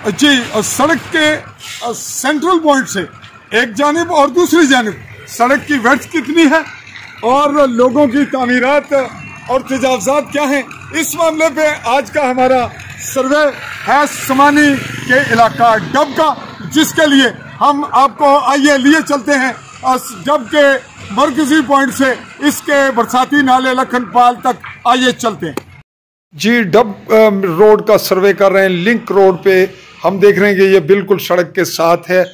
जी, सड़क के central point से एक जानिब और दूसरी जानिब सड़क की विड्थ कितनी है और लोगों की तामीरात और तजावुज़ात क्या हैं, इस मामले पे आज का हमारा सर्वे है समानी के इलाका डब का, जिसके लिए हम आपको आइए लिए चलते हैं डब के मरकजी पॉइंट से इसके बरसाती नाले लखनपाल तक आइए चलते हैं। जी, डब रोड का सर्वे कर रहे हैं। लिंक रोड पे हम देख रहे हैं कि ये बिल्कुल सड़क के साथ है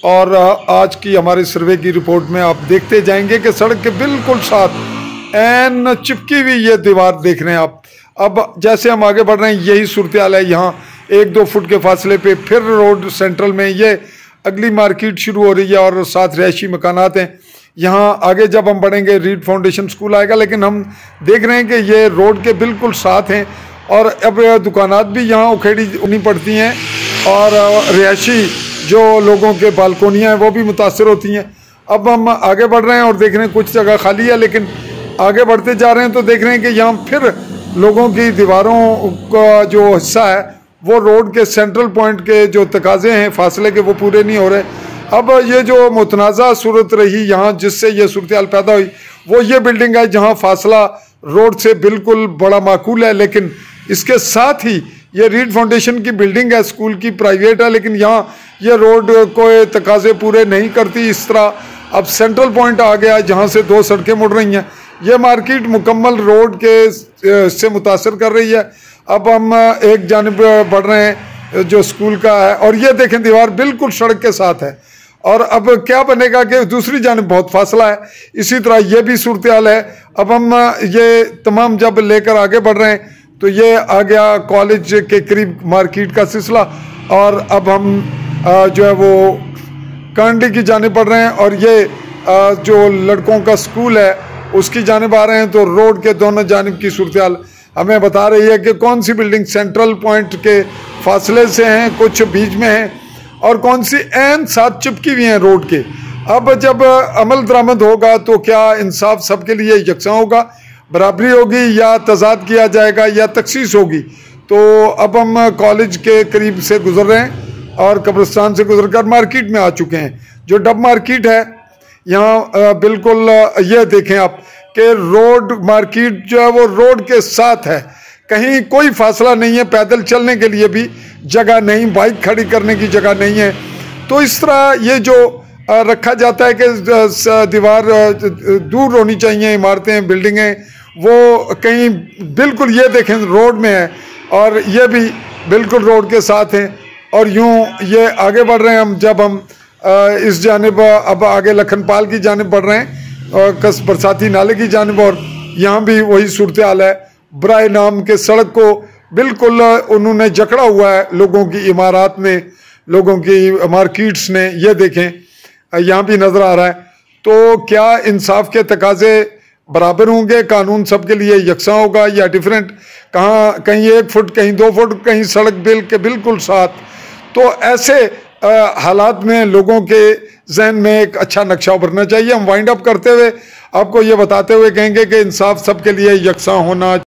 और आज की हमारे सर्वे की रिपोर्ट में आप देखते जाएंगे कि सड़क के बिल्कुल साथ एन चिपकी हुई ये दीवार देख रहे हैं आप। अब जैसे हम आगे बढ़ रहे हैं यही सूरत हाल है। यहाँ 1-2 फुट के फासले पे फिर रोड सेंट्रल में ये अगली मार्केट शुरू हो रही है और साथ रिहायशी मकानात हैं। यहाँ आगे जब हम बढ़ेंगे रीड फाउंडेशन स्कूल आएगा, लेकिन हम देख रहे हैं कि ये रोड के बिल्कुल साथ हैं और अब दुकानात भी यहाँ उखेड़ी पड़ती हैं और रिहायशी जो लोगों के बालकोनियाँ हैं वो भी मुतासर होती हैं। अब हम आगे बढ़ रहे हैं और देख रहे हैं कुछ जगह खाली है, लेकिन आगे बढ़ते जा रहे हैं तो देख रहे हैं कि यहाँ फिर लोगों की दीवारों का जो हिस्सा है वो रोड के सेंट्रल पॉइंट के जो तकाजे हैं फासले के वो पूरे नहीं हो रहे। अब ये जो मुतनाज़ा सूरत रही यहाँ जिससे ये सूरत हाल पैदा हुई वो ये बिल्डिंग है जहाँ फासला रोड से बिल्कुल बड़ा माकूल है, लेकिन इसके साथ ही ये रीड फाउंडेशन की बिल्डिंग है, स्कूल की प्राइवेट है, लेकिन यहाँ ये रोड को तकाजे पूरे नहीं करती। इस तरह अब सेंट्रल पॉइंट आ गया जहाँ से 2 सड़कें मुड़ रही हैं। ये मार्केट मुकम्मल रोड के से मुतासर कर रही है। अब हम एक जानिब बढ़ रहे हैं जो स्कूल का है और ये देखें दीवार बिल्कुल सड़क के साथ है और अब क्या बनेगा कि दूसरी जानिब बहुत फासला है। इसी तरह ये भी सूरत हाल है। अब हम ये तमाम जब लेकर आगे बढ़ रहे हैं तो ये आ गया कॉलेज के करीब मार्केट का सिलसिला और अब हम जो है वो कांडी की जानिब बढ़ रहे हैं और ये जो लड़कों का स्कूल है उसकी जानिब आ रहे हैं। तो रोड के दोनों जानिब की सूरत हाल हमें बता रही है कि कौन सी बिल्डिंग सेंट्रल पॉइंट के फासले से हैं, कुछ बीच में हैं और कौन सी एन साथ चिपकी हुई हैं रोड के। अब जब अमल दरामद होगा तो क्या इंसाफ सबके लिए यकसा होगा, बराबरी होगी या तजाद किया जाएगा या तखसीस होगी। तो अब हम कॉलेज के करीब से गुजर रहे हैं और कब्रिस्तान से गुजर कर मार्केट में आ चुके हैं। जो डब मार्केट है यहाँ बिल्कुल ये देखें आप कि रोड मार्केट जो है वो रोड के साथ है, कहीं कोई फासला नहीं है, पैदल चलने के लिए भी जगह नहीं, बाइक खड़ी करने की जगह नहीं है। तो इस तरह ये जो रखा जाता है कि दीवार दूर होनी चाहिए, इमारतें बिल्डिंगें वो कहीं बिल्कुल ये देखें रोड में है और ये भी बिल्कुल रोड के साथ हैं और यूँ ये आगे बढ़ रहे हैं। हम जब हम इस जानिब अब आगे लखनपाल की जानिब बढ़ रहे हैं और बरसाती नाले की जानिब और यहाँ भी वही सूरत हाल है। बराए नाम के सड़क को बिल्कुल उन्होंने जकड़ा हुआ है लोगों की इमारत ने, लोगों की मार्केट्स ने, ये देखें यहाँ भी नज़र आ रहा है। तो क्या इंसाफ के तकाजे बराबर होंगे, कानून सबके लिए यकसा होगा या डिफरेंट, कहाँ कहीं 1 फुट कहीं 2 फुट कहीं सड़क बिल के बिल्कुल साथ। तो ऐसे हालात में लोगों के जहन में एक अच्छा नक्शा उभरना चाहिए। हम वाइंड अप करते हुए आपको ये बताते हुए कहेंगे कि इंसाफ सबके लिए यकसा होना